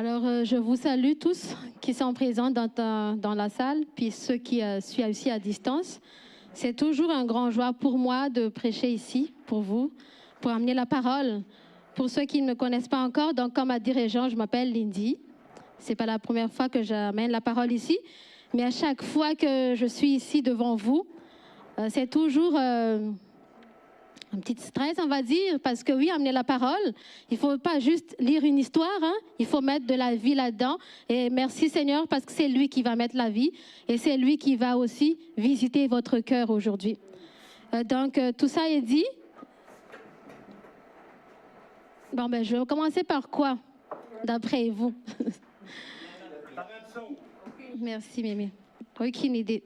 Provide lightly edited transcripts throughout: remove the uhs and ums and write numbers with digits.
Alors, je vous salue tous qui sont présents dans la salle, puis ceux qui suivent aussi à distance. C'est toujours un grand joie pour moi de prêcher ici, pour vous, pour amener la parole. Pour ceux qui ne me connaissent pas encore, donc comme a dit Régent, je m'appelle Lindy. Ce n'est pas la première fois que j'amène la parole ici, mais à chaque fois que je suis ici devant vous, c'est toujours un petit stress, on va dire, parce que oui, amener la parole, il ne faut pas juste lire une histoire, hein? Il faut mettre de la vie là-dedans. Et merci Seigneur, parce que c'est lui qui va mettre la vie et c'est lui qui va aussi visiter votre cœur aujourd'hui. Donc, tout ça est dit. Bon, ben, je vais commencer par quoi, d'après vous? Merci, Mémé. Aucune idée.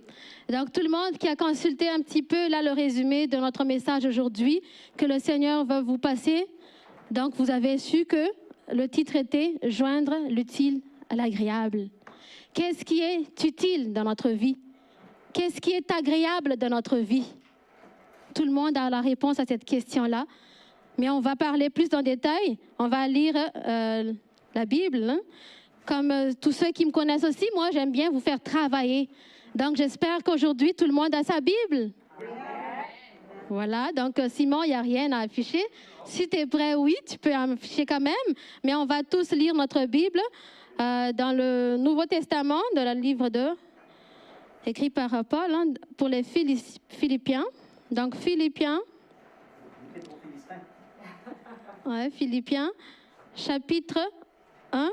Donc, tout le monde qui a consulté un petit peu là le résumé de notre message aujourd'hui, que le Seigneur va vous passer. Donc, vous avez su que le titre était « Joindre l'utile à l'agréable ». Qu'est-ce qui est utile dans notre vie? Qu'est-ce qui est agréable dans notre vie? Tout le monde a la réponse à cette question-là. Mais on va parler plus en détail. On va lire la Bible, hein? Comme tous ceux qui me connaissent aussi, moi, j'aime bien vous faire travailler. Donc, j'espère qu'aujourd'hui, tout le monde a sa Bible. Voilà, donc Simon, il n'y a rien à afficher. Si tu es prêt, oui, tu peux afficher quand même. Mais on va tous lire notre Bible dans le Nouveau Testament, dans le livre écrit par Paul, hein, pour les Philippiens. Donc, Philippiens. Ouais, Philippiens, chapitre 1.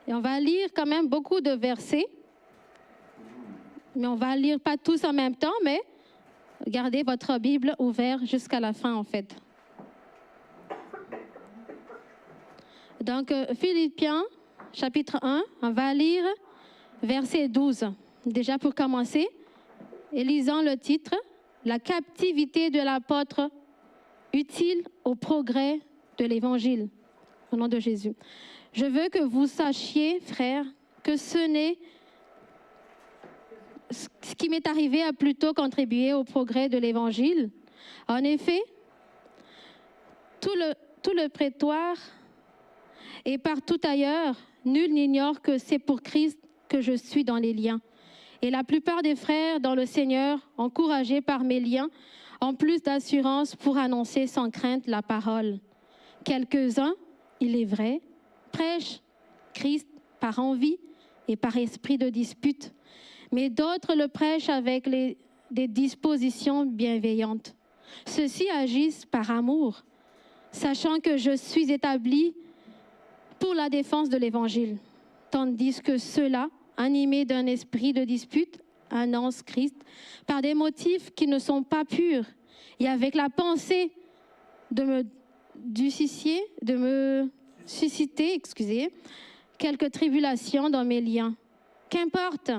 Et on va lire quand même beaucoup de versets. Mais on va lire pas tous en même temps, mais gardez votre Bible ouverte jusqu'à la fin, en fait. Donc, Philippiens, chapitre 1, on va lire verset 12. Déjà pour commencer, et lisant le titre, « La captivité de l'apôtre utile au progrès de l'Évangile ». Au nom de Jésus. Je veux que vous sachiez, frères, que ce qui m'est arrivé a plutôt contribué au progrès de l'Évangile. En effet, tout le prétoire et partout ailleurs, nul n'ignore que c'est pour Christ que je suis dans les liens. Et la plupart des frères dans le Seigneur, encouragés par mes liens, ont plus d'assurance pour annoncer sans crainte la parole. Quelques-uns, il est vrai, prêchent Christ par envie et par esprit de dispute, mais d'autres le prêchent avec des dispositions bienveillantes. Ceux-ci agissent par amour, sachant que je suis établi pour la défense de l'Évangile, tandis que ceux-là, animés d'un esprit de dispute, annoncent Christ par des motifs qui ne sont pas purs et avec la pensée de me susciter, quelques tribulations dans mes liens. Qu'importe,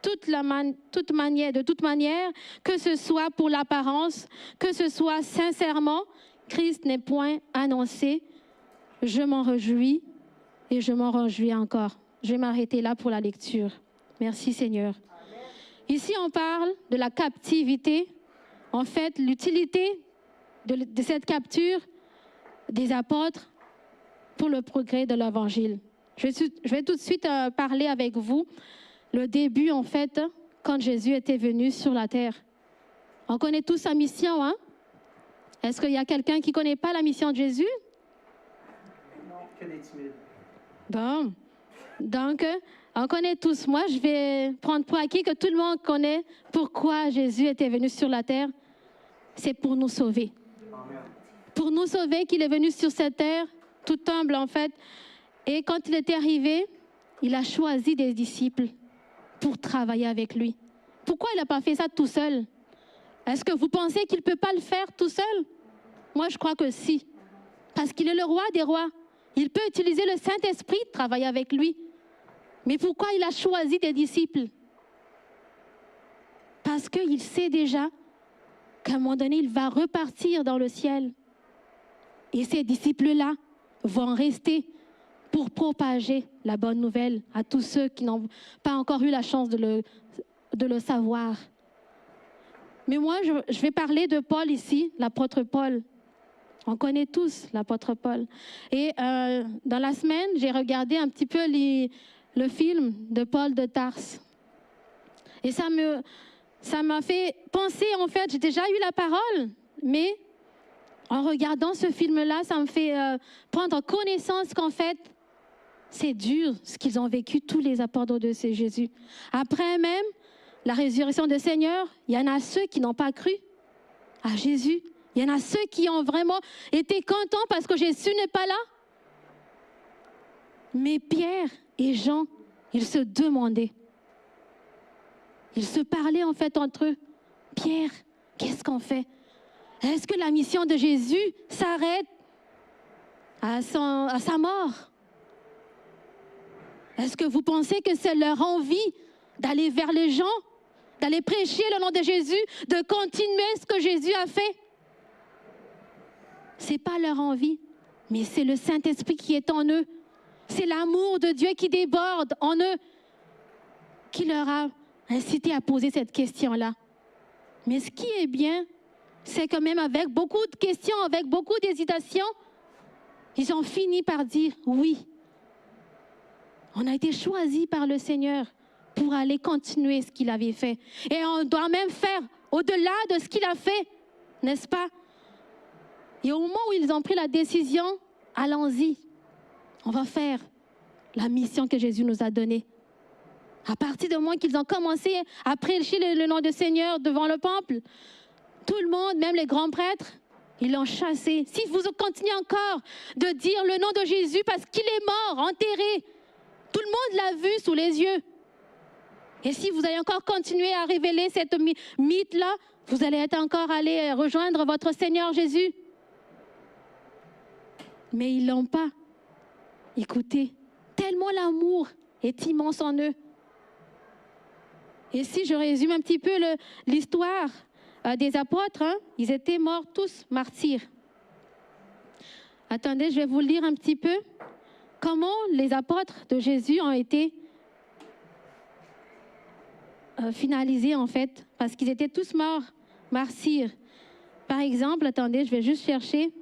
de toute manière, que ce soit pour l'apparence, que ce soit sincèrement, Christ n'est point annoncé. Je m'en réjouis et je m'en réjouis encore. Je vais m'arrêter là pour la lecture. Merci Seigneur. Amen. Ici, on parle de la captivité. En fait, l'utilité de cette capture des apôtres pour le progrès de l'Évangile. Je vais tout de suite parler avec vous le début, en fait, quand Jésus était venu sur la terre. On connaît tous sa mission, hein? Est-ce qu'il y a quelqu'un qui ne connaît pas la mission de Jésus? Non, que des timides. Bon, donc, on connaît tous. Moi, je vais prendre pour acquis que tout le monde connaît pourquoi Jésus était venu sur la terre. C'est pour nous sauver. Amen. Pour nous sauver qu'il est venu sur cette terre, tout humble en fait. Et quand il était arrivé, il a choisi des disciples pour travailler avec lui. Pourquoi il n'a pas fait ça tout seul? Est-ce que vous pensez qu'il ne peut pas le faire tout seul? Moi, je crois que si. Parce qu'il est le roi des rois. Il peut utiliser le Saint-Esprit pour travailler avec lui. Mais pourquoi il a choisi des disciples? Parce qu'il sait déjà qu'à un moment donné, il va repartir dans le ciel. Et ces disciples-là vont rester pour propager la bonne nouvelle à tous ceux qui n'ont pas encore eu la chance de le savoir. Mais moi, je vais parler de Paul ici, l'apôtre Paul. On connaît tous l'apôtre Paul. Et dans la semaine, j'ai regardé un petit peu le film de Paul de Tarse. Et ça m'a fait penser, en fait, j'ai déjà eu la parole, mais en regardant ce film-là, ça me fait prendre connaissance qu'en fait, c'est dur ce qu'ils ont vécu, tous les apôtres de Jésus. Après même la résurrection du Seigneur, il y en a ceux qui n'ont pas cru à Jésus. Il y en a ceux qui ont vraiment été contents parce que Jésus n'est pas là. Mais Pierre et Jean, ils se demandaient. Ils se parlaient en fait entre eux. Pierre, qu'est-ce qu'on fait? Est-ce que la mission de Jésus s'arrête à sa mort? Est-ce que vous pensez que c'est leur envie d'aller vers les gens, d'aller prêcher le nom de Jésus, de continuer ce que Jésus a fait? Ce n'est pas leur envie, mais c'est le Saint-Esprit qui est en eux. C'est l'amour de Dieu qui déborde en eux, qui leur a incité à poser cette question-là. Mais ce qui est bien, c'est que même avec beaucoup de questions, avec beaucoup d'hésitations, ils ont fini par dire oui. On a été choisis par le Seigneur pour aller continuer ce qu'il avait fait. Et on doit même faire au-delà de ce qu'il a fait, n'est-ce pas? Et au moment où ils ont pris la décision, allons-y. On va faire la mission que Jésus nous a donnée. À partir du moment qu'ils ont commencé à prêcher le nom du Seigneur devant le temple, tout le monde, même les grands prêtres, ils l'ont chassé. Si vous continuez encore de dire le nom de Jésus parce qu'il est mort, enterré, tout le monde l'a vu sous les yeux. Et si vous allez encore continuer à révéler cette mythe-là, vous allez être encore allé rejoindre votre Seigneur Jésus. Mais ils ne l'ont pas écouté. Tellement l'amour est immense en eux. Et si je résume un petit peu l'histoire des apôtres, ils étaient morts tous martyrs. Attendez, je vais vous lire un petit peu comment les apôtres de Jésus ont été finalisés en fait, parce qu'ils étaient tous morts martyrs. Par exemple, attendez, je vais juste chercher.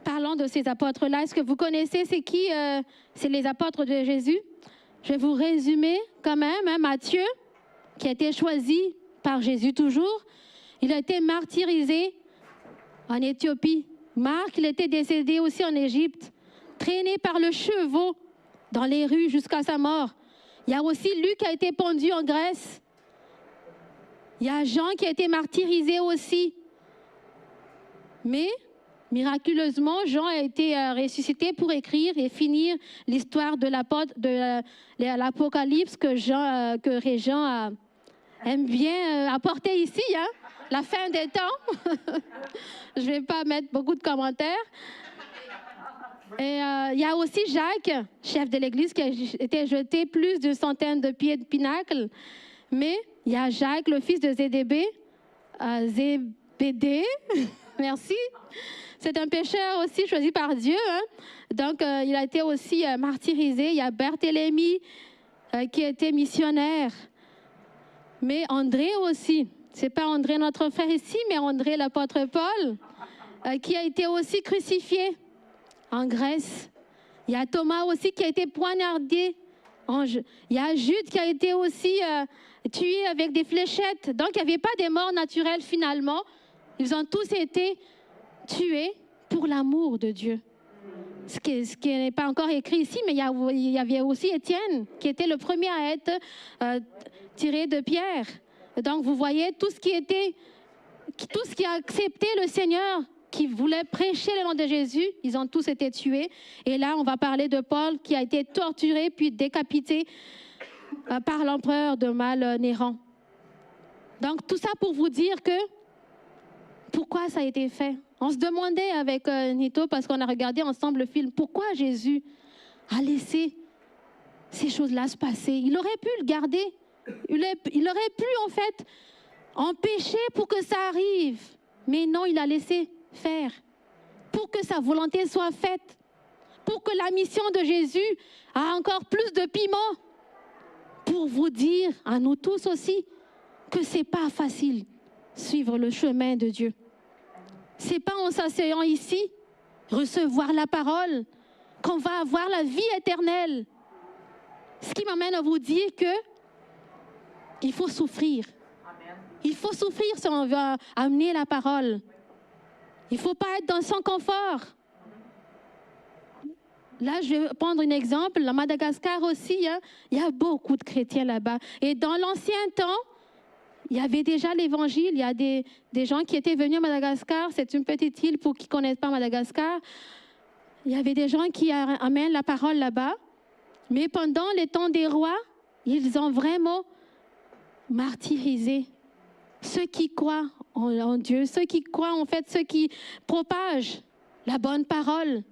Parlons de ces apôtres-là. Est-ce que vous connaissez c'est qui? C'est les apôtres de Jésus. Je vais vous résumer quand même. Matthieu, qui a été choisi par Jésus toujours, il a été martyrisé en Éthiopie. Marc, il était décédé aussi en Égypte, traîné par le chevaux dans les rues jusqu'à sa mort. Il y a aussi Luc qui a été pendu en Grèce. Il y a Jean qui a été martyrisé aussi. Mais miraculeusement, Jean a été ressuscité pour écrire et finir l'histoire de l'Apocalypse que Jean aime bien apporter ici, la fin des temps. Je ne vais pas mettre beaucoup de commentaires. Et il y a aussi Jacques, chef de l'église, qui a été jeté plus d'une centaine de pieds de pinacle. Mais il y a Jacques, le fils de Zébédée, merci. C'est un pécheur aussi choisi par Dieu. Donc, il a été aussi martyrisé. Il y a Barthélemy qui était missionnaire. Mais André aussi. Ce n'est pas André notre frère ici, mais André l'apôtre Paul qui a été aussi crucifié en Grèce. Il y a Thomas aussi qui a été poignardé. Il y a Jude qui a été aussi tué avec des fléchettes. Donc, il n'y avait pas des morts naturelles finalement. Ils ont tous été tués pour l'amour de Dieu. Ce qui n'est pas encore écrit ici, mais il y avait aussi Étienne, qui était le premier à être tiré de Pierre. Donc, vous voyez, tout ce qui a accepté le Seigneur, qui voulait prêcher le nom de Jésus, ils ont tous été tués. Et là, on va parler de Paul, qui a été torturé puis décapité par l'empereur de Néron. Donc, tout ça pour vous dire que pourquoi ça a été fait? On se demandait avec Nito, parce qu'on a regardé ensemble le film, pourquoi Jésus a laissé ces choses-là se passer? Il aurait pu le garder. Il aurait pu, en fait, empêcher pour que ça arrive. Mais non, il a laissé faire pour que sa volonté soit faite, pour que la mission de Jésus a encore plus de piment, pour vous dire, à nous tous aussi, que ce n'est pas facile suivre le chemin de Dieu. Ce n'est pas en s'asseyant ici, recevoir la parole, qu'on va avoir la vie éternelle. Ce qui m'amène à vous dire que il faut souffrir. Il faut souffrir si on veut amener la parole. Il ne faut pas être dans son confort. Là, je vais prendre un exemple. À Madagascar aussi, hein, il y a beaucoup de chrétiens là-bas. Et dans l'ancien temps, il y avait déjà l'Évangile. Il y a des gens qui étaient venus à Madagascar. C'est une petite île pour qui ne connaissent pas Madagascar. Il y avait des gens qui amènent la parole là-bas. Mais pendant les temps des rois, ils ont vraiment martyrisé ceux qui croient en Dieu, ceux qui croient en fait, ceux qui propagent la bonne parole.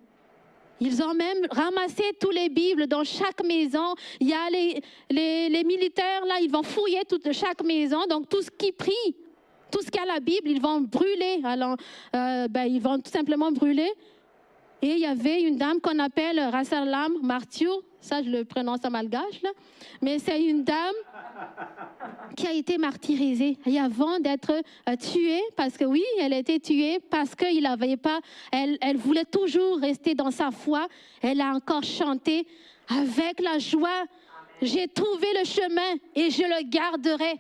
Ils ont même ramassé tous les Bibles dans chaque maison. Il y a les militaires, là, ils vont fouiller chaque maison. Donc, tout ce qui prie, tout ce qui a la Bible, ils vont brûler. Alors, ils vont tout simplement brûler. Et il y avait une dame qu'on appelle Rassalam Martiou. Ça, je le prononce en malgache, là. Mais c'est une dame qui a été martyrisée et avant d'être tuée, parce que oui, elle a été tuée parce qu'elle n'avait pas, elle voulait toujours rester dans sa foi. Elle a encore chanté avec la joie. J'ai trouvé le chemin et je le garderai.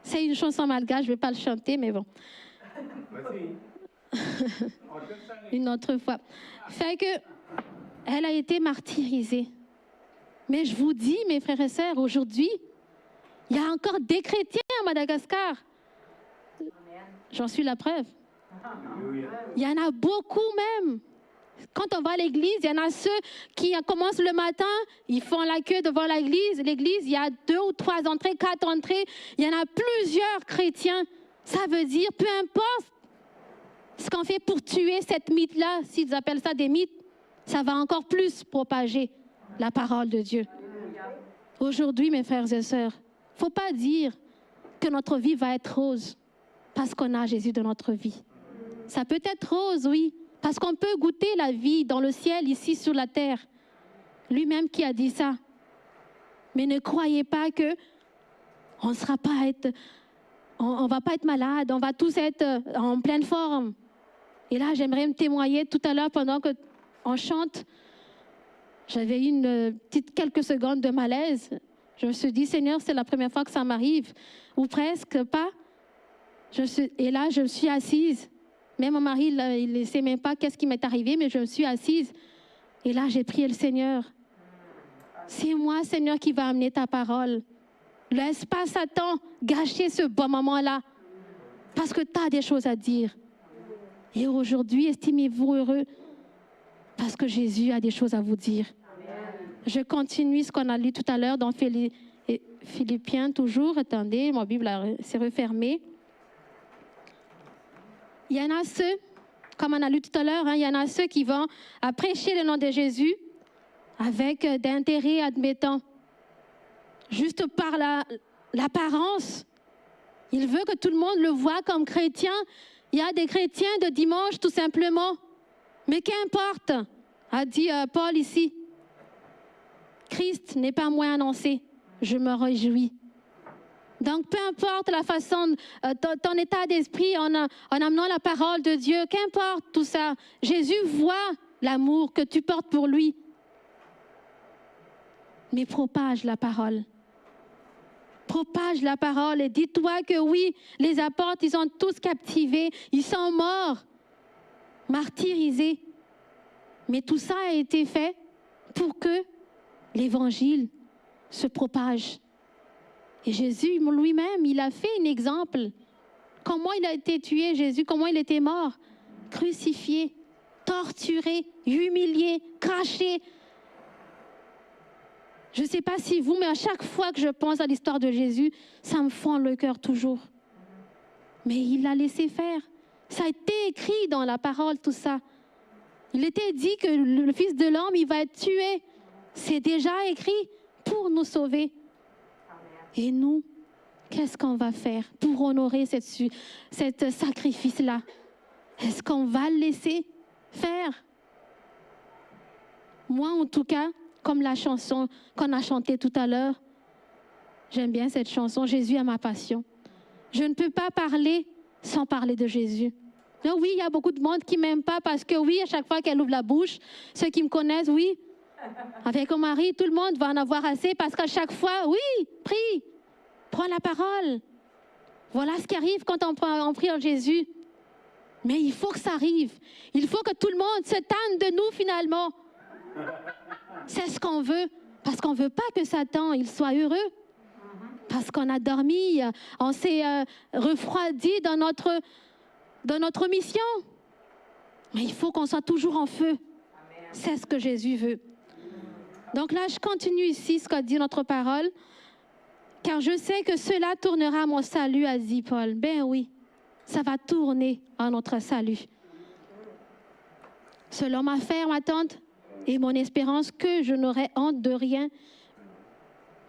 C'est une chanson malgache, je ne vais pas le chanter, mais bon. Une autre fois. Fait que elle a été martyrisée. Mais je vous dis, mes frères et sœurs, aujourd'hui, il y a encore des chrétiens à Madagascar. J'en suis la preuve. Il y en a beaucoup même. Quand on va à l'église, il y en a ceux qui commencent le matin, ils font la queue devant l'église. L'église, il y a 2 ou 3 entrées, 4 entrées. Il y en a plusieurs chrétiens. Ça veut dire, peu importe ce qu'on fait pour tuer cette mythe-là, s'ils appellent ça des mythes, ça va encore plus propager la parole de Dieu. Aujourd'hui, mes frères et sœurs, il ne faut pas dire que notre vie va être rose parce qu'on a Jésus dans notre vie. Ça peut être rose, oui, parce qu'on peut goûter la vie dans le ciel, ici sur la terre. Lui-même qui a dit ça. Mais ne croyez pas que on va pas être malade, on va tous être en pleine forme. Et là, j'aimerais me témoigner tout à l'heure pendant qu'on chante. J'avais eu quelques secondes de malaise. Je me suis dit, Seigneur, c'est la première fois que ça m'arrive, ou presque pas. Et là, je me suis assise. Même mon mari, il ne sait même pas qu'est-ce qui m'est arrivé, mais je me suis assise. Et là, j'ai prié le Seigneur. C'est moi, Seigneur, qui va amener ta parole. Laisse pas Satan gâcher ce bon moment-là, parce que tu as des choses à dire. Et aujourd'hui, estimez-vous heureux, parce que Jésus a des choses à vous dire. Je continue ce qu'on a lu tout à l'heure dans Philippiens, toujours. Attendez, ma Bible s'est refermée. Il y en a ceux, comme on a lu tout à l'heure, il y en a ceux qui vont prêcher le nom de Jésus avec d'intérêt, admettant, juste par l'apparence. Il veut que tout le monde le voit comme chrétien. Il y a des chrétiens de dimanche, tout simplement. Mais qu'importe, a dit Paul ici. Christ n'est pas moins annoncé. Je me réjouis. Donc, peu importe la façon, ton état d'esprit en amenant la parole de Dieu, qu'importe tout ça, Jésus voit l'amour que tu portes pour lui. Mais propage la parole. Propage la parole et dis-toi que oui, les apôtres, ils sont tous captivés, ils sont morts, martyrisés. Mais tout ça a été fait pour que l'évangile se propage. Et Jésus lui-même, il a fait un exemple. Comment il a été tué, Jésus, comment il était mort, crucifié, torturé, humilié, craché. Je ne sais pas si vous, mais à chaque fois que je pense à l'histoire de Jésus, ça me fend le cœur toujours. Mais il l'a laissé faire. Ça a été écrit dans la parole, tout ça. Il était dit que le Fils de l'homme, il va être tué. C'est déjà écrit pour nous sauver. Et nous, qu'est-ce qu'on va faire pour honorer cette sacrifice-là? Est-ce qu'on va le laisser faire? Moi, en tout cas, comme la chanson qu'on a chantée tout à l'heure, j'aime bien cette chanson, Jésus a ma passion. Je ne peux pas parler sans parler de Jésus. Donc oui, il y a beaucoup de monde qui ne m'aime pas parce que oui, à chaque fois qu'elle ouvre la bouche, ceux qui me connaissent, oui, avec mon mari, tout le monde va en avoir assez parce qu'à chaque fois, oui, prie, prends la parole. Voilà ce qui arrive quand on prie en Jésus. Mais il faut que ça arrive. Il faut que tout le monde se tanne de nous finalement. C'est ce qu'on veut. Parce qu'on ne veut pas que Satan il soit heureux. Parce qu'on a dormi, on s'est refroidi dans notre mission. Mais il faut qu'on soit toujours en feu. C'est ce que Jésus veut. Donc là, je continue ici ce qu'a dit notre parole. Car je sais que cela tournera à mon salut, a dit Paul. Ben oui, ça va tourner à notre salut. Selon ma ferme attente et mon espérance que je n'aurai honte de rien,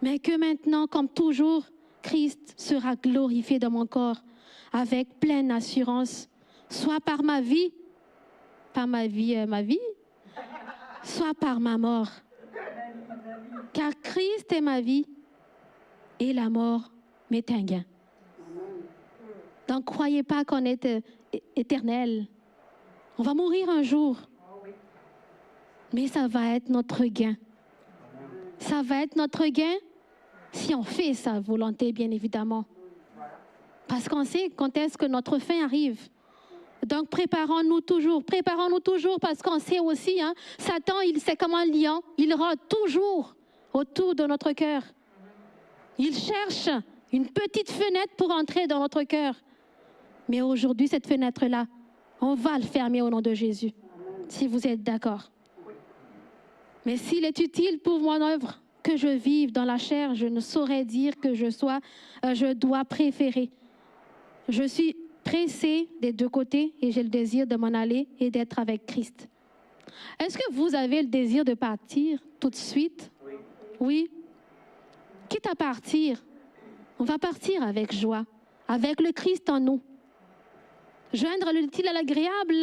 mais que maintenant, comme toujours, Christ sera glorifié dans mon corps avec pleine assurance, soit par ma vie, soit par ma mort. Car Christ est ma vie et la mort m'est un gain. Donc, croyez pas qu'on est éternel. On va mourir un jour. Mais ça va être notre gain. Ça va être notre gain si on fait sa volonté, bien évidemment. Parce qu'on sait quand est-ce que notre fin arrive. Donc, préparons-nous toujours parce qu'on sait aussi, Satan, c'est comme un lion, il rôde toujours autour de notre cœur. Il cherche une petite fenêtre pour entrer dans notre cœur. Mais aujourd'hui, cette fenêtre-là, on va le fermer au nom de Jésus, si vous êtes d'accord. Mais s'il est utile pour mon œuvre que je vive dans la chair, je ne saurais dire que je dois préférer. Je suis pressée des deux côtés et j'ai le désir de m'en aller et d'être avec Christ. Est-ce que vous avez le désir de partir tout de suite? Oui. Quitte à partir, on va partir avec joie, avec le Christ en nous. Joindre l'utile à l'agréable,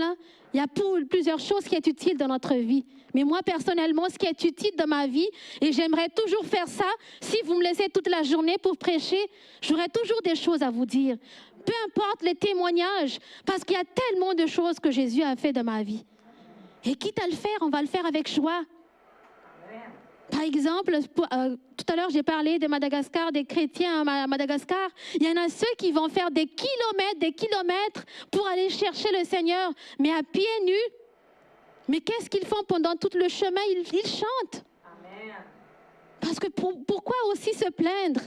il y a plusieurs choses qui sont utiles dans notre vie. Mais moi, personnellement, ce qui est utile dans ma vie, et j'aimerais toujours faire ça, si vous me laissez toute la journée pour prêcher, j'aurai toujours des choses à vous dire. Peu importe les témoignages, parce qu'il y a tellement de choses que Jésus a fait dans ma vie. Et quitte à le faire, on va le faire avec joie. Par exemple, tout à l'heure, j'ai parlé de Madagascar, des chrétiens à Madagascar. Il y en a ceux qui vont faire des kilomètres pour aller chercher le Seigneur, mais à pieds nus. Mais qu'est-ce qu'ils font pendant tout le chemin? Ils chantent. Amen. Parce que pourquoi aussi se plaindre?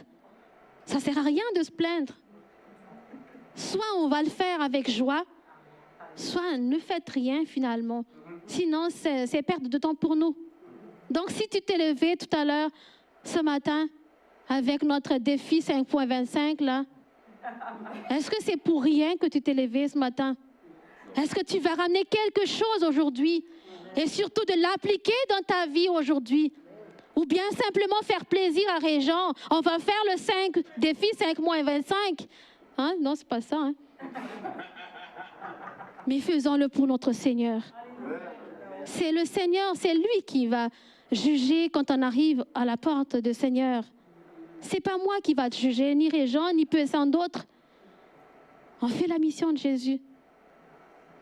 Ça ne sert à rien de se plaindre. Soit on va le faire avec joie, soit ne faites rien finalement. Sinon, c'est perte de temps pour nous. Donc, si tu t'es levé tout à l'heure, ce matin, avec notre défi 5.25, là, est-ce que c'est pour rien que tu t'es levé ce matin? Est-ce que tu vas ramener quelque chose aujourd'hui? Et surtout de l'appliquer dans ta vie aujourd'hui? Ou bien simplement faire plaisir à Régent? On va faire le défi 5.25. Non, c'est pas ça. Mais faisons-le pour notre Seigneur. C'est le Seigneur, c'est lui qui va juger quand on arrive à la porte du Seigneur. C'est pas moi qui va te juger, ni Régent, ni personne d'autre. On fait la mission de Jésus.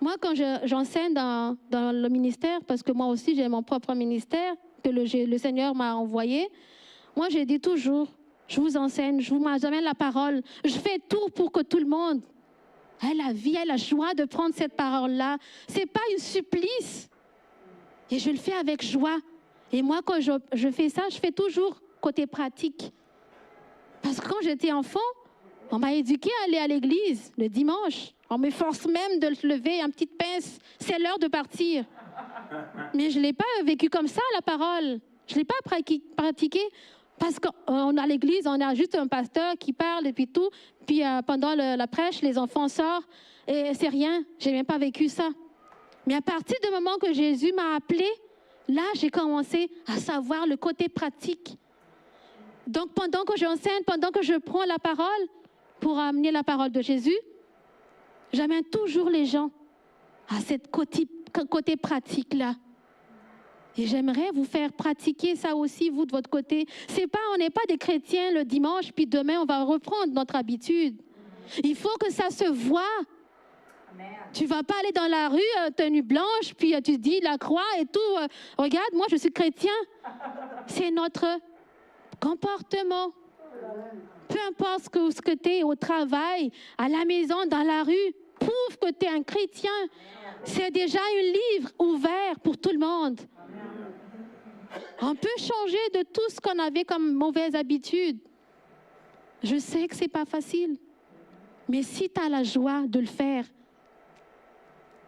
Moi, quand j'enseigne dans le ministère, parce que moi aussi j'ai mon propre ministère que le Seigneur m'a envoyé, moi j'ai dit toujours, je vous enseigne, je vous amène la parole, je fais tout pour que tout le monde ait la vie, ait la joie de prendre cette parole-là. C'est pas un supplice. Et je le fais avec joie. Et moi, quand je fais ça, je fais toujours côté pratique. Parce que quand j'étais enfant, on m'a éduqué à aller à l'église le dimanche. On me force même de se lever, une petite pince. C'est l'heure de partir. Mais je ne l'ai pas vécu comme ça, la parole. Je ne l'ai pas pratiqué. Parce qu'on à l'église, on a juste un pasteur qui parle et puis tout. Puis pendant la prêche, les enfants sortent. Et c'est rien. Je n'ai même pas vécu ça. Mais à partir du moment que Jésus m'a appelé, là, j'ai commencé à savoir le côté pratique. Donc, pendant que j'enseigne, pendant que je prends la parole pour amener la parole de Jésus, j'amène toujours les gens à cette côté pratique-là. Et j'aimerais vous faire pratiquer ça aussi, vous, de votre côté. On n'est pas des chrétiens le dimanche, puis demain, on va reprendre notre habitude. Il faut que ça se voit. Tu ne vas pas aller dans la rue, tenue blanche, puis tu dis la croix et tout. Regarde, moi, je suis chrétien. C'est notre comportement. Peu importe ce que tu es au travail, à la maison, dans la rue, prouve que tu es un chrétien. C'est déjà un livre ouvert pour tout le monde. On peut changer de tout ce qu'on avait comme mauvaise habitude. Je sais que ce n'est pas facile. Mais si tu as la joie de le faire,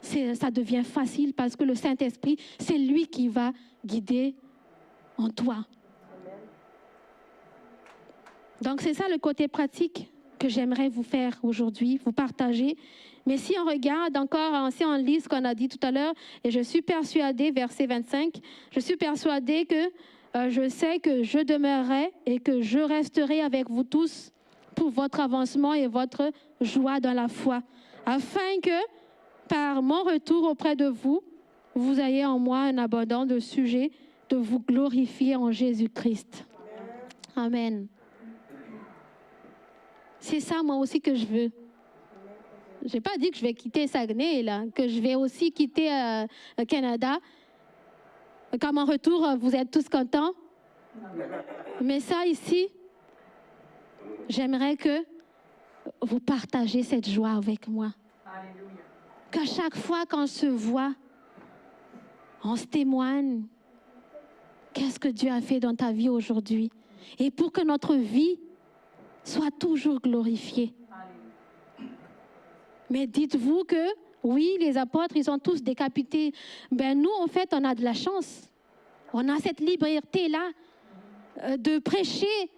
ça devient facile parce que le Saint-Esprit, c'est lui qui va guider en toi. Donc, c'est ça le côté pratique que j'aimerais vous faire aujourd'hui, vous partager. Mais si on regarde encore, si on lit ce qu'on a dit tout à l'heure, et je suis persuadée, verset 25, je suis persuadée que je sais que je demeurerai et que je resterai avec vous tous pour votre avancement et votre joie dans la foi, afin que, par mon retour auprès de vous, vous ayez en moi un abondant de sujets de vous glorifier en Jésus-Christ. Amen. C'est ça, moi aussi, que je veux. Je n'ai pas dit que je vais quitter Saguenay, là, que je vais aussi quitter le Canada. Qu'à mon retour, vous êtes tous contents. Mais ça, ici, j'aimerais que vous partagez cette joie avec moi. Qu'à chaque fois qu'on se voit, on se témoigne. Qu'est-ce que Dieu a fait dans ta vie aujourd'hui? Et pour que notre vie soit toujours glorifiée. Mais dites-vous que, oui, les apôtres, ils sont tous décapités. Ben nous, en fait, on a de la chance. On a cette liberté-là de prêcher,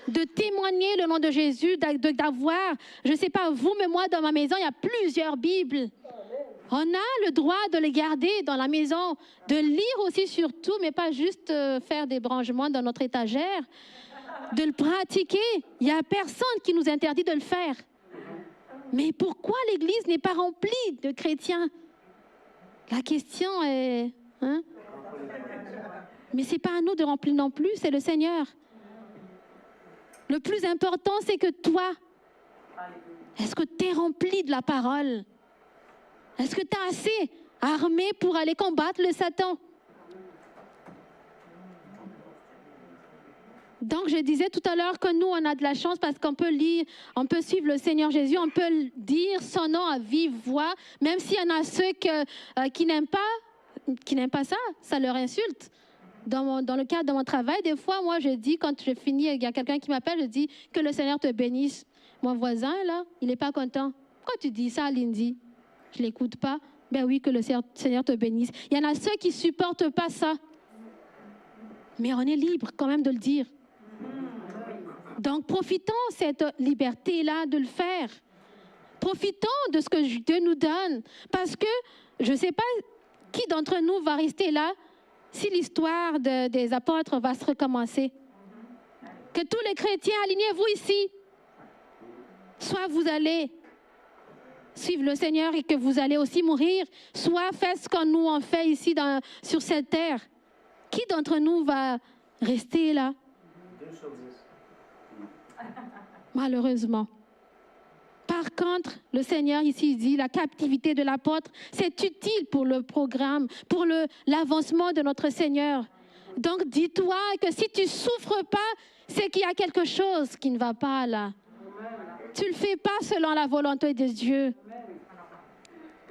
de témoigner le nom de Jésus, d'avoir, je ne sais pas vous, mais moi, dans ma maison, il y a plusieurs Bibles. On a le droit de les garder dans la maison, de lire aussi surtout, mais pas juste faire des branchements dans notre étagère, de le pratiquer. Il n'y a personne qui nous interdit de le faire. Mais pourquoi l'Église n'est pas remplie de chrétiens? La question est... Hein? Mais ce n'est pas à nous de remplir non plus, c'est le Seigneur. Le plus important, c'est que toi, est-ce que tu es rempli de la parole? Est-ce que tu es assez armé pour aller combattre le Satan? Donc, je disais tout à l'heure que nous, on a de la chance parce qu'on peut lire, on peut suivre le Seigneur Jésus, on peut dire son nom à vive voix, même s'il y en a ceux qui n'aiment pas ça, ça leur insulte. Dans le cadre de mon travail, des fois, moi, je dis, quand je finis, il y a quelqu'un qui m'appelle, je dis que le Seigneur te bénisse. Mon voisin, là, il n'est pas content. Pourquoi tu dis ça, Lindy? Je ne l'écoute pas. Ben oui, que le Seigneur te bénisse. Il y en a ceux qui ne supportent pas ça. Mais on est libre quand même de le dire. Donc, profitons de cette liberté-là de le faire. Profitons de ce que Dieu nous donne. Parce que je ne sais pas qui d'entre nous va rester là si l'histoire des apôtres va se recommencer. Que tous les chrétiens, alignez-vous ici. Soit vous allez suivre le Seigneur et que vous allez aussi mourir, soit faites ce que nous on fait ici sur cette terre. Qui d'entre nous va rester là? 2 sur 10. Malheureusement. Par contre, le Seigneur ici dit, la captivité de l'apôtre, c'est utile pour le programme, pour l'avancement de notre Seigneur. Donc, dis-toi que si tu ne souffres pas, c'est qu'il y a quelque chose qui ne va pas là. Tu ne le fais pas selon la volonté de Dieu.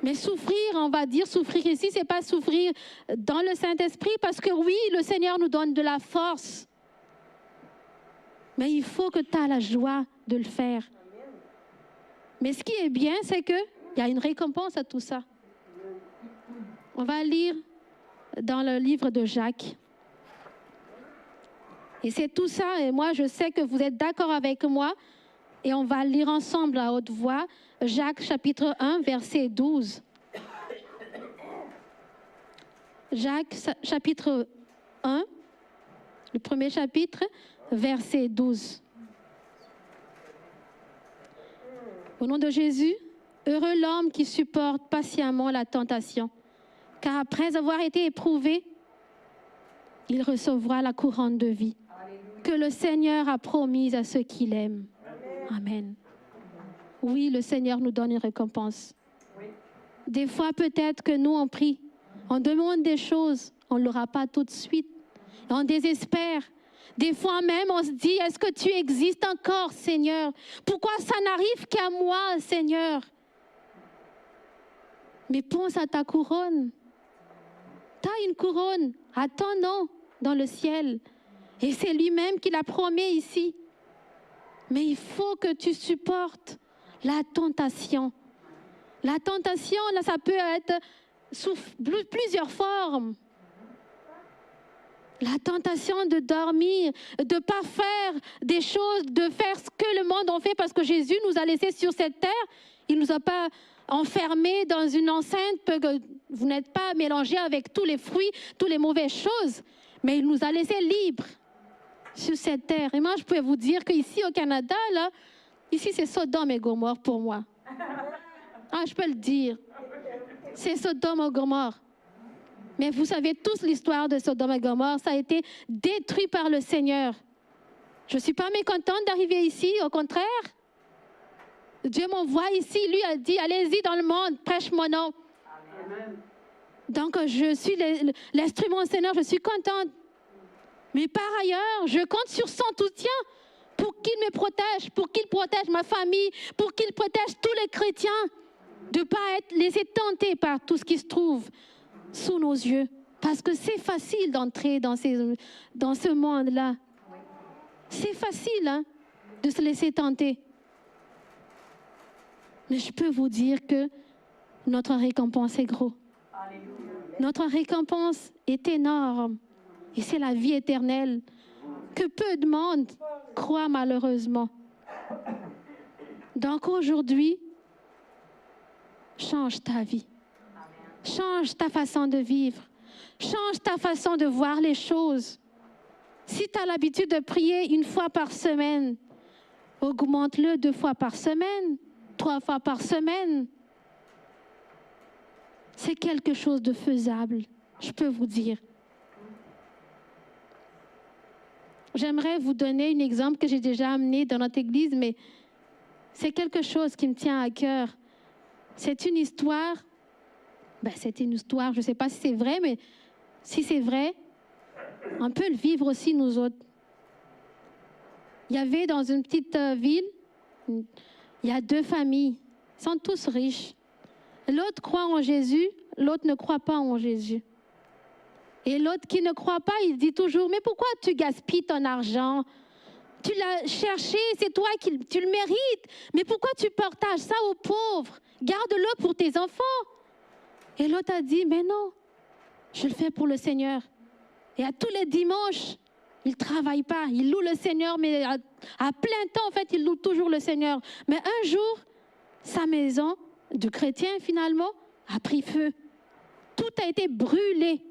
Mais souffrir, on va dire, souffrir ici, ce n'est pas souffrir dans le Saint-Esprit, parce que oui, le Seigneur nous donne de la force. Mais il faut que tu aies la joie de le faire. Mais ce qui est bien, c'est qu'il y a une récompense à tout ça. On va lire dans le livre de Jacques. Et c'est tout ça, et moi je sais que vous êtes d'accord avec moi, et on va lire ensemble à haute voix, Jacques chapitre 1, verset 12. Jacques chapitre 1, le premier chapitre, verset 12. Au nom de Jésus, heureux l'homme qui supporte patiemment la tentation, car après avoir été éprouvé, il recevra la couronne de vie que le Seigneur a promise à ceux qui l'aiment. Amen. oui, le Seigneur nous donne une récompense. Des fois, peut-être que nous, on prie, on demande des choses, on ne l'aura pas tout de suite. On désespère. Des fois même, on se dit, est-ce que tu existes encore, Seigneur? Pourquoi ça n'arrive qu'à moi, Seigneur? Mais pense à ta couronne. Tu as une couronne à ton nom dans le ciel. Et c'est lui-même qui l'a promis ici. Mais il faut que tu supportes la tentation. La tentation, là, ça peut être sous plusieurs formes. La tentation de dormir, de ne pas faire des choses, de faire ce que le monde en fait, parce que Jésus nous a laissés sur cette terre. Il ne nous a pas enfermés dans une enceinte. Vous n'êtes pas mélangés avec tous les fruits, toutes les mauvaises choses. Mais il nous a laissés libres sur cette terre. Et moi, je peux vous dire qu'ici au Canada, là, ici c'est Sodome et Gomorrhe pour moi. Ah, je peux le dire. C'est Sodome et Gomorrhe. Mais vous savez tous l'histoire de Sodome et Gomorrhe, ça a été détruit par le Seigneur. Je ne suis pas mécontente d'arriver ici, au contraire. Dieu m'envoie ici, lui a dit, allez-y dans le monde, prêche mon nom. Amen. Donc je suis l'instrument du Seigneur, je suis contente. Mais par ailleurs, je compte sur son soutien pour qu'il me protège, pour qu'il protège ma famille, pour qu'il protège tous les chrétiens, de ne pas être laissés tenter par tout ce qui se trouve sous nos yeux. Parce que c'est facile d'entrer dans ce monde-là. C'est facile hein, de se laisser tenter. Mais je peux vous dire que notre récompense est gros. Notre récompense est énorme. Et c'est la vie éternelle que peu de monde croit malheureusement. Donc aujourd'hui, change ta vie. Change ta façon de vivre. Change ta façon de voir les choses. Si tu as l'habitude de prier 1 fois par semaine, augmente-le 2 fois par semaine, 3 fois par semaine. C'est quelque chose de faisable, je peux vous dire. J'aimerais vous donner un exemple que j'ai déjà amené dans notre église, mais c'est quelque chose qui me tient à cœur. C'est une histoire, je ne sais pas si c'est vrai, mais si c'est vrai, on peut le vivre aussi nous autres. Il y avait dans une petite ville, il y a 2 familles, ils sont tous riches. L'autre croit en Jésus, l'autre ne croit pas en Jésus. Et l'autre qui ne croit pas, il dit toujours, mais pourquoi tu gaspilles ton argent? Tu l'as cherché, c'est toi qui tu le mérites. Mais pourquoi tu partages ça aux pauvres? Garde-le pour tes enfants. Et l'autre a dit, mais non, je le fais pour le Seigneur. Et à tous les dimanches, il ne travaille pas. Il loue le Seigneur, mais à plein temps, en fait, il loue toujours le Seigneur. Mais un jour, sa maison de chrétien, finalement, a pris feu. Tout a été brûlé.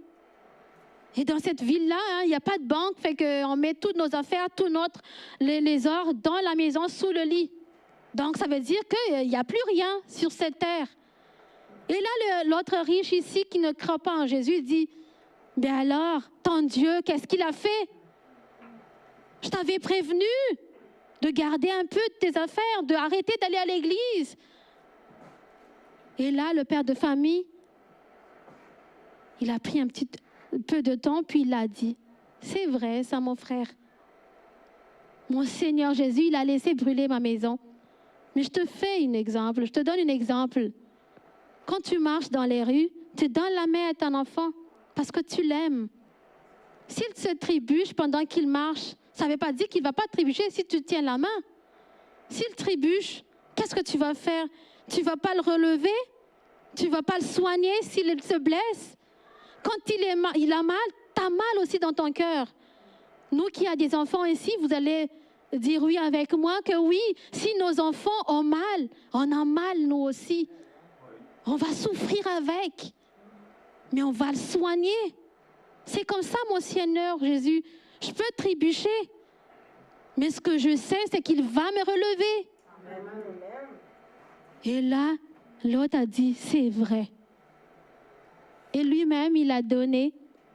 Et dans cette ville-là, hein, il n'y a pas de banque, fait qu'on met toutes nos affaires, les ors dans la maison, sous le lit. Donc, ça veut dire qu'il n'y a plus rien sur cette terre. Et là, l'autre riche ici qui ne croit pas en Jésus dit, mais alors, ton Dieu, qu'est-ce qu'il a fait? Je t'avais prévenu de garder un peu de tes affaires, d'arrêter d'aller à l'église. Et là, le père de famille, il a pris un petit peu de temps, puis il a dit, c'est vrai ça mon frère. Mon Seigneur Jésus, il a laissé brûler ma maison. Mais je te fais un exemple, je te donne un exemple. Quand tu marches dans les rues, tu donnes la main à ton enfant parce que tu l'aimes. S'il se trébuche pendant qu'il marche, ça ne veut pas dire qu'il ne va pas trébucher si tu tiens la main. S'il trébuche, qu'est-ce que tu vas faire? Tu ne vas pas le relever? Tu ne vas pas le soigner s'il se blesse? Quand il a mal, tu as mal aussi dans ton cœur. Nous qui avons des enfants ici, vous allez dire oui avec moi que oui, si nos enfants ont mal, on a mal nous aussi. On va souffrir avec, mais on va le soigner. C'est comme ça, mon Seigneur Jésus. Je peux trébucher, mais ce que je sais, c'est qu'il va me relever. Amen. Et là, l'autre a dit, c'est vrai. Et lui-même, il a donné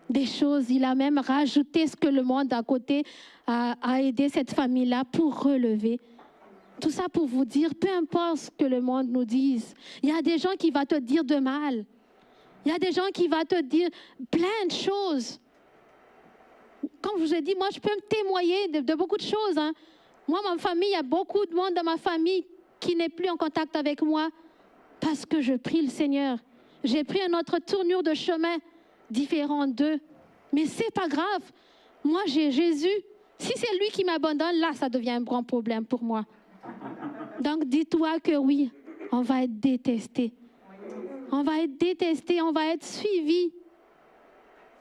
des choses. Il a même rajouté ce que le monde à côté a aidé cette famille-là pour relever. Tout ça pour vous dire, peu importe ce que le monde nous dise, il y a des gens qui vont te dire de mal. Il y a des gens qui vont te dire plein de choses. Comme je vous ai dit, moi, je peux me témoigner de beaucoup de choses. Hein. Moi, ma famille, il y a beaucoup de monde dans ma famille qui n'est plus en contact avec moi parce que je prie le Seigneur. J'ai pris une autre tournure de chemin différent d'eux. Mais ce n'est pas grave. Moi, j'ai Jésus. Si c'est lui qui m'abandonne, là, ça devient un grand problème pour moi. Donc, dis-toi que oui, on va être détesté. On va être détesté, on va être suivi.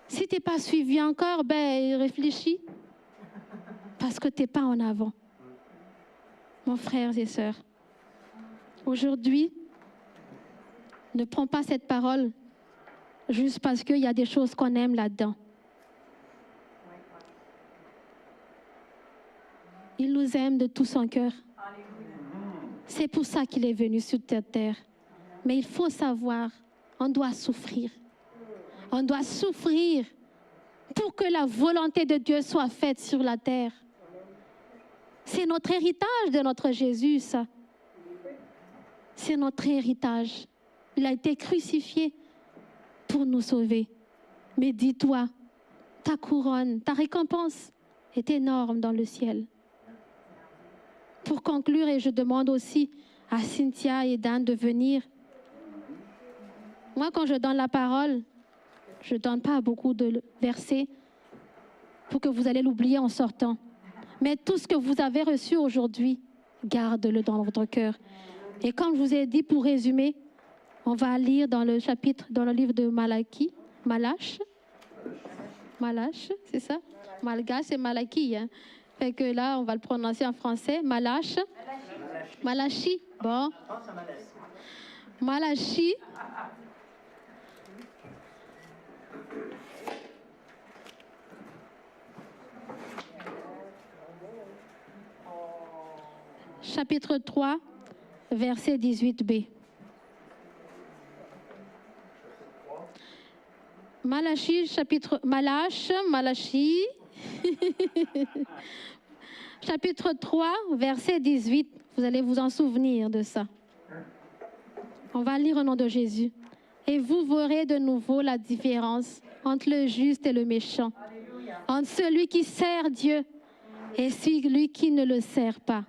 Si tu n'es pas suivi encore, ben réfléchis. Parce que tu n'es pas en avant. Mon frère et sœurs, aujourd'hui, ne prends pas cette parole juste parce qu'il y a des choses qu'on aime là-dedans. Il nous aime de tout son cœur. C'est pour ça qu'il est venu sur cette terre. Mais il faut savoir, on doit souffrir. On doit souffrir pour que la volonté de Dieu soit faite sur la terre. C'est notre héritage de notre Jésus, ça. C'est notre héritage. Il a été crucifié pour nous sauver. Mais dis-toi, ta couronne, ta récompense est énorme dans le ciel. Pour conclure, et je demande aussi à Cynthia et Dan de venir. Moi, quand je donne la parole, je ne donne pas beaucoup de versets pour que vous allez l'oublier en sortant. Mais tout ce que vous avez reçu aujourd'hui, garde-le dans votre cœur. Et comme je vous ai dit, pour résumer, on va lire dans le chapitre, dans le livre de Malach, c'est ça? Malgache, c'est Malaki. Hein? Fait que là, on va le prononcer en français. Malachi. Bon. Malachi. Chapitre 3, verset 18b. Malachi. Chapitre 3, verset 18. Vous allez vous en souvenir de ça. On va lire au nom de Jésus. Et vous verrez de nouveau la différence entre le juste et le méchant, entre celui qui sert Dieu et celui qui ne le sert pas.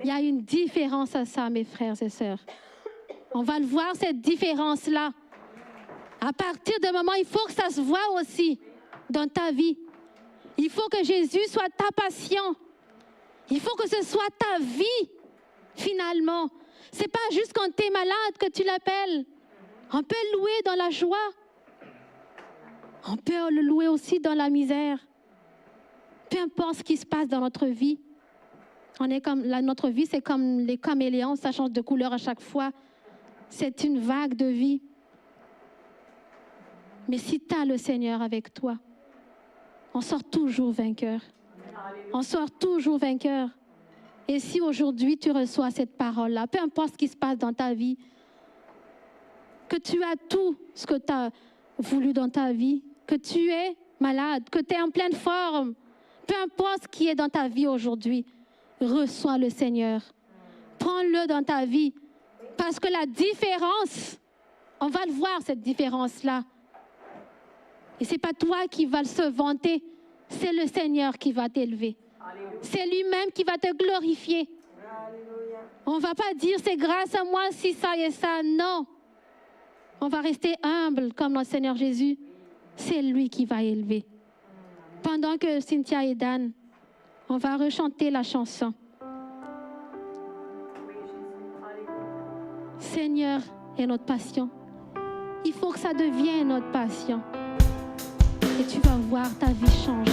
Il y a une différence à ça, mes frères et sœurs. On va le voir, cette différence-là. À partir d'un moment, il faut que ça se voit aussi dans ta vie. Il faut que Jésus soit ta passion. Il faut que ce soit ta vie, finalement. Ce n'est pas juste quand tu es malade que tu l'appelles. On peut le louer dans la joie. On peut le louer aussi dans la misère. Peu importe ce qui se passe dans notre vie. Notre vie, c'est comme les caméléons, ça change de couleur à chaque fois. C'est une vague de vie. Mais si tu as le Seigneur avec toi, on sort toujours vainqueur. On sort toujours vainqueur. Et si aujourd'hui tu reçois cette parole-là, peu importe ce qui se passe dans ta vie, que tu as tout ce que tu as voulu dans ta vie, que tu es malade, que tu es en pleine forme, peu importe ce qui est dans ta vie aujourd'hui, reçois le Seigneur. Prends-le dans ta vie. Parce que la différence, on va le voir cette différence-là. Et ce n'est pas toi qui vas se vanter, c'est le Seigneur qui va t'élever. C'est lui-même qui va te glorifier. On ne va pas dire c'est grâce à moi si ça et ça, non. On va rester humble comme notre Seigneur Jésus. C'est lui qui va élever. Pendant que Cynthia et Dan, on va rechanter la chanson. Seigneur est notre passion. Il faut que ça devienne notre passion. Et tu vas voir ta vie changer.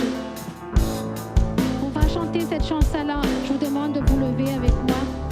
On va chanter cette chanson-là. Je vous demande de vous lever avec moi.